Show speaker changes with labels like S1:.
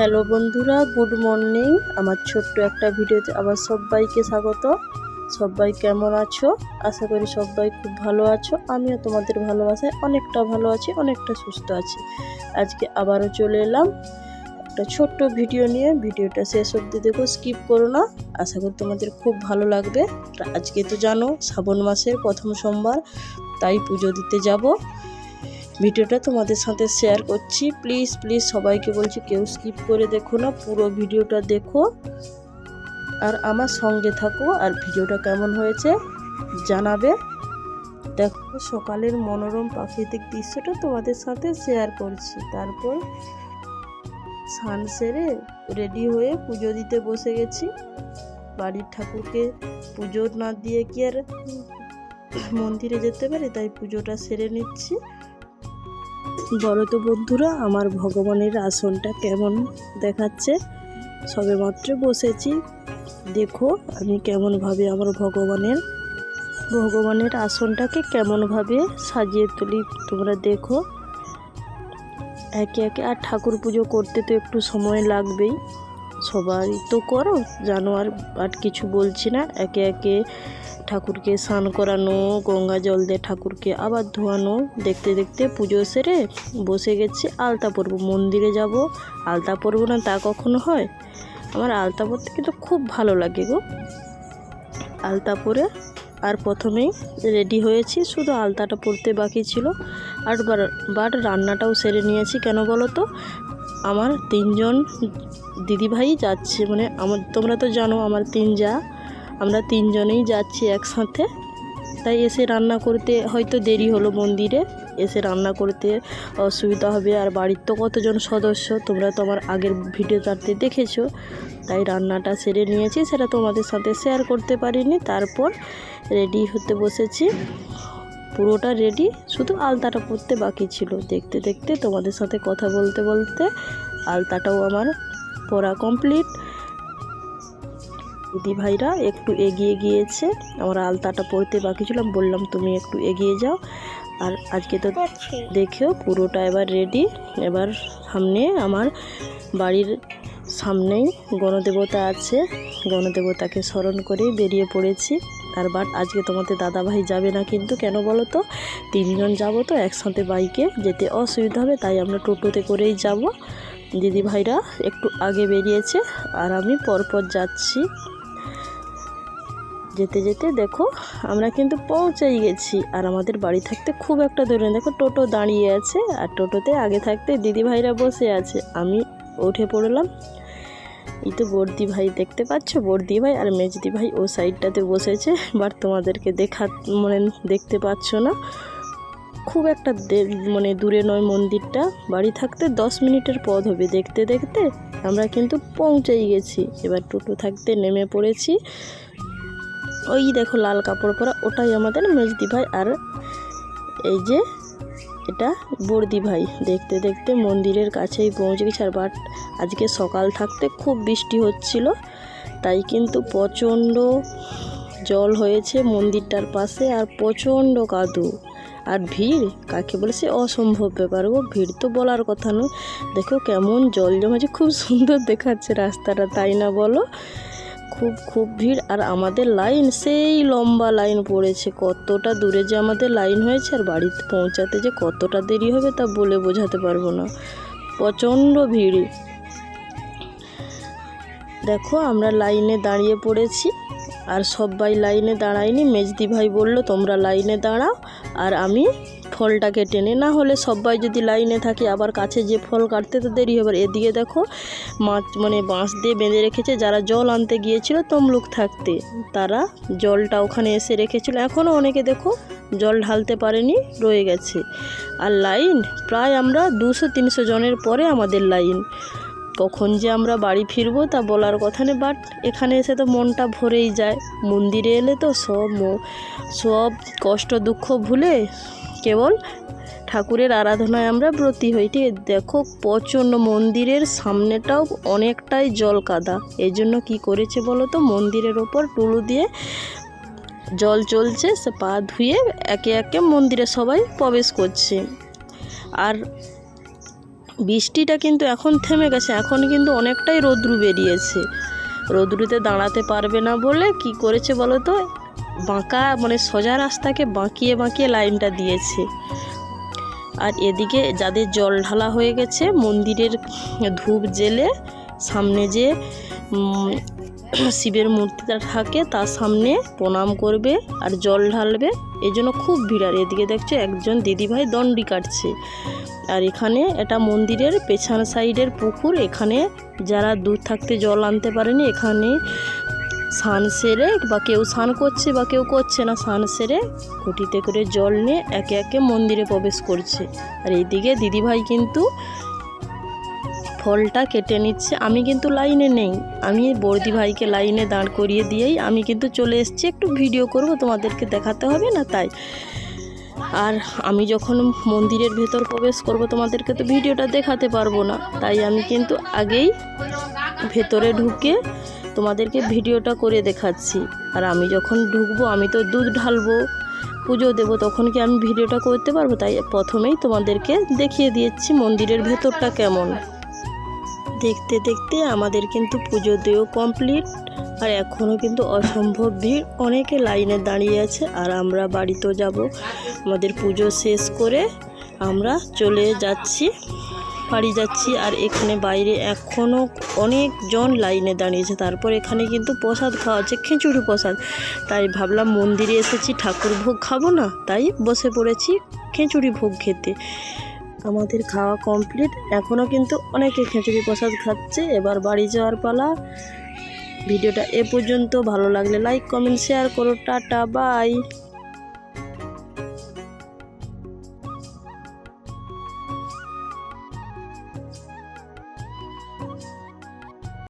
S1: Hello বন্ধুরা, good morning. আমার ছোট্ট একটা ভিডিওতে আবার সবাইকে স্বাগত। সবাই কেমন আছো? আশা করি সবাই খুব ভালো আছো। আমিও তোমাদের ভালোবাসায় অনেকটা ভালো আছি, অনেকটা সুস্থ আছি। আজকে আবারও চলে এলাম একটা ছোট্ট ভিডিও নিয়ে। ভিডিওটা শেষ অবধি দেখো, স্কিপ করো না। আশা করি তোমাদের খুব ভালো লাগবে। আজকে তো জানো শ্রাবণ মাসের প্রথম সোমবার, তাই পুজো দিতে যাব। ভিডিওটা তোমাদের সাথে শেয়ার করছি। প্লিজ প্লিজ সবাইকে বলছি কেউ স্কিপ করে দেখো না, পুরো ভিডিওটা দেখো আর আমার সঙ্গে থাকো। আর ভিডিওটা কেমন হয়েছে জানাবে। দেখো সকালের মনোরম প্রাকৃতিক দৃশ্যটা তোমাদের সাথে শেয়ার করছি। তারপর স্নান সেরে রেডি হয়ে পুজো দিতে বসে গেছি। বাড়ির ঠাকুরকে পুজো না দিয়ে কি আর মন্দিরে যেতে পারে, তাই পুজোটা সেরে নিচ্ছি। বলো তো বন্ধুরা, আমার ভগবানের আসনটা কেমন দেখাচ্ছে? সবে মাত্র বসেছি, দেখো আমি কেমনভাবে আমার ভগবানের আসনটাকে কেমনভাবে সাজিয়ে তুলি, তোমরা দেখো একে একে। আর ঠাকুর পুজো করতে তো একটু সময় লাগবেই, সবাই তো করো জানো। আর কিছু বলছি না। একে একে ঠাকুরকে স্নান করানো, গঙ্গা জল দিয়ে ঠাকুরকে আবার ধোয়ানো, দেখতে দেখতে পুজো সেরে বসে গেছি। আলতা পরবো, মন্দিরে যাব, আলতা পরবো না তা কখনো হয়? আমার আলতা পরতে কিন্তু খুব ভালো লাগে গো। আলতা পরে আর প্রথমেই রেডি হয়েছি, শুধু আলতাটা পরতে বাকি ছিল। আর বাট রান্নাটাও সেরে নিয়েছি। কেন বলো তো, আমার 3জন দিদিভাই যাচ্ছে, মানে তোমরা তো জানো আমার 3 যা, আমরা 3জনেই যাচ্ছি একসাথে। তাই এসে রান্না করতে হয়তো দেরি হলো, মন্দিরে এসে রান্না করতে অসুবিধা হবে। আর বাড়ির তো কতজন সদস্য তোমরা তো আমার আগের ভিডিওটাতে দেখেছো। তাই রান্নাটা সেরে নিয়েছি, সেটা তোমাদের সাথে শেয়ার করতে পারিনি। তারপর রেডি হতে বসেছি, পুরোটা রেডি, শুধু আলতাটা পরতে বাকি ছিল। দেখতে দেখতে তোমাদের সাথে কথা বলতে বলতে আলতাটাও আমার পরা কমপ্লিট। দিদি ভাইরা একটু এগিয়ে গিয়েছে, আমার আলতাটা পরতে বাকি ছিল, বললাম তুমি একটু এগিয়ে যাও। আর আজকে তো দেখেও পুরোটা এবার রেডি। এবার সামনে আমার বাড়ির সামনেই গণদেবতা আছে, গণদেবতাকে স্মরণ করে বেরিয়ে পড়েছি। আর আজকে তোমাদের দাদাভাই যাবে না কিন্তু, কেন বলো তো, 3জন যাবো তো একসাথে, বাইকে যেতে অসুবিধা হবে, তাই আমরা টোটোতে করেই যাব। দিদি ভাইরা একটু আগে বেরিয়েছে আর আমি পরপর যাচ্ছি। যেতে যেতে দেখো আমরা কিন্তু পৌঁছেই গেছি। আর আমাদের বাড়ি থাকতে খুব একটা দূরে, দেখো টোটো দাঁড়িয়ে আছে, আর টোটোতে আগে থাকতে দিদি ভাইরা বসে আছে, আমি উঠে পড়লাম। এই তো বড়দি ভাই দেখতে পাচ্ছ, বড়দি ভাই আর মেজদি ভাই ও সাইডটাতে বসেছে। বাট তোমাদেরকে দেখতে পাচ্ছ না। খুব একটা মানে দূরে নয় মন্দিরটা, বাড়ি থাকতে 10 মিনিটের পথ হবে। দেখতে দেখতে আমরা কিন্তু পৌঁছেই গেছি। এবার টোটো থাকতে নেমে পড়েছি। ওই দেখো লাল কাপড় পরা, ওটাই আমাদের মেজদি ভাই। আর এই যে এটা বড়দি ভাই। দেখতে দেখতে মন্দিরের কাছেই পৌঁছে গেছি। আর আজকে সকাল থাকতে খুব বৃষ্টি হচ্ছিল, তাই কিন্তু প্রচণ্ড জল হয়েছে মন্দিরটার পাশে, আর প্রচণ্ড কাদু আর ভিড় কাকে বলে, সে অসম্ভব ব্যাপার গো। ভিড় তো বলার কথা নয়। দেখো কেমন জল জমেছে, খুব সুন্দর দেখাচ্ছে রাস্তাটা, তাই না বলো? খুব ভিড়। আর আমাদের লাইন সেই লম্বা লাইন পড়েছে, কতটা দূরে যে আমাদের লাইন হয়েছে। আর বাড়িতে পৌঁছাতে যে কতটা দেরি হবে তা বলে বোঝাতে পারবো না, প্রচণ্ড ভিড়। দেখো আমরা লাইনে দাঁড়িয়ে পড়েছি, আর সবাই লাইনে দাঁড়ায়নি। মেজদি ভাই বললো তোমরা লাইনে দাঁড়াও আর আমি ফলটাকে টেনে, না হলে সবাই যদি লাইনে থাকে আবার কাছে যে ফল কাটতে তো দেরি হবে। এদিকে দেখো বাঁশ দিয়ে বেঁধে রেখেছে, যারা জল আনতে গিয়েছিল তমলুক থাকতে তারা জলটা ওখানে এসে রেখেছিল। এখনও অনেকে দেখো জল ঢালতে পারেনি, রয়ে গেছে। আর লাইন প্রায় আমরা 200-300 জনের পরে আমাদের লাইন। কখন যে আমরা বাড়ি ফিরবো তা বলার কথা নেই। বাট এখানে এসে তো মনটা ভরেই যায়। মন্দিরে এলে তো সব কষ্ট দুঃখ ভুলে কেবল ঠাকুরের আরাধনায় আমরা ব্রতী হই। ঠিক দেখো প্রচণ্ড মন্দিরের সামনেটাও অনেকটাই জল কাদা। এই জন্য কী করেছে বলো তো, মন্দিরের ওপর টুলু দিয়ে জল চলছে, সে পা ধুয়ে একে একে মন্দিরে সবাই প্রবেশ করছে। আর বৃষ্টিটা কিন্তু এখন থেমে গেছে, এখন কিন্তু অনেকটাই রৌদ্রু বেরিয়েছে। রৌদ্রুতে দাঁড়াতে পারবে না বলে কি করেছে বলো তো, বাঁকা মানে সোজা রাস্তাকে বাঁকিয়ে বাঁকিয়ে লাইনটা দিয়েছে। আর এদিকে যাদের জল ঢালা হয়ে গেছে, মন্দিরের ধূপ জেলে সামনে যে শিবের মূর্তিটা থাকে তার সামনে প্রণাম করবে আর জল ঢালবে, এই জন্য খুব ভিড়। আর এদিকে দেখছো একজন দিদিভাই দণ্ডি কাটছে। আর এখানে এটা মন্দিরের পেছন সাইডের পুকুর, এখানে যারা দূর থাকতে জল আনতে পারেনি এখানে স্নান সেরে, বা কেউ স্নান করছে বা কেউ করছে না, স্নান সেরে ঘটিতে করে জল নিয়ে একে একে মন্দিরে প্রবেশ করছে। আর এইদিকে দিদিভাই কিন্তু ফলটা কেটে নিচ্ছে। আমি কিন্তু লাইনে নেই, আমি বর্দি ভাইকে লাইনে দাঁড় করিয়ে দিয়েই আমি কিন্তু চলে এসেছি, একটু ভিডিও করব, তোমাদেরকে দেখাতে হবে না তাই। আর আমি যখন মন্দিরের ভেতর প্রবেশ করব তোমাদেরকে তো ভিডিওটা দেখাতে পারবো না, তাই আমি কিন্তু আগেই ভেতরে ঢুকে তোমাদেরকে ভিডিওটা করে দেখাচ্ছি। আর আমি যখন ঢুকবো, আমি তো দুধ ঢালবো, পুজো দেবো, তখন কি আমি ভিডিওটা করতে পারবো? তাই প্রথমেই তোমাদেরকে দেখিয়ে দিয়েছি মন্দিরের ভেতরটা কেমন। দেখতে দেখতে আমাদের কিন্তু পুজো দেওয়া কমপ্লিট। আর এখনও কিন্তু অসম্ভব ভিড়, অনেকে লাইনে দাঁড়িয়ে আছে। আর আমরা বাড়িতেও যাব, আমাদের পুজো শেষ করে আমরা চলে যাচ্ছি, বাড়ি যাচ্ছি। আর এখানে বাইরে এখনও অনেকজন লাইনে দাঁড়িয়েছে। তারপর এখানে কিন্তু প্রসাদ খাওয়া হচ্ছে, খিচুড়ি প্রসাদ। তাই ভাবলাম মন্দিরে এসেছি, ঠাকুর ভোগ খাবো না, তাই বসে পড়েছি খিচুড়ি ভোগ খেতে। আমাদের খাওয়া কমপ্লিট, এখনও কিন্তু অনেকে খিচুড়ি প্রসাদ খাচ্ছে। এবার বাড়ি যাওয়ার পালা। ভিডিওটা এ পর্যন্ত, ভালো লাগলে লাইক কমেন্ট শেয়ার করো। Tata bye.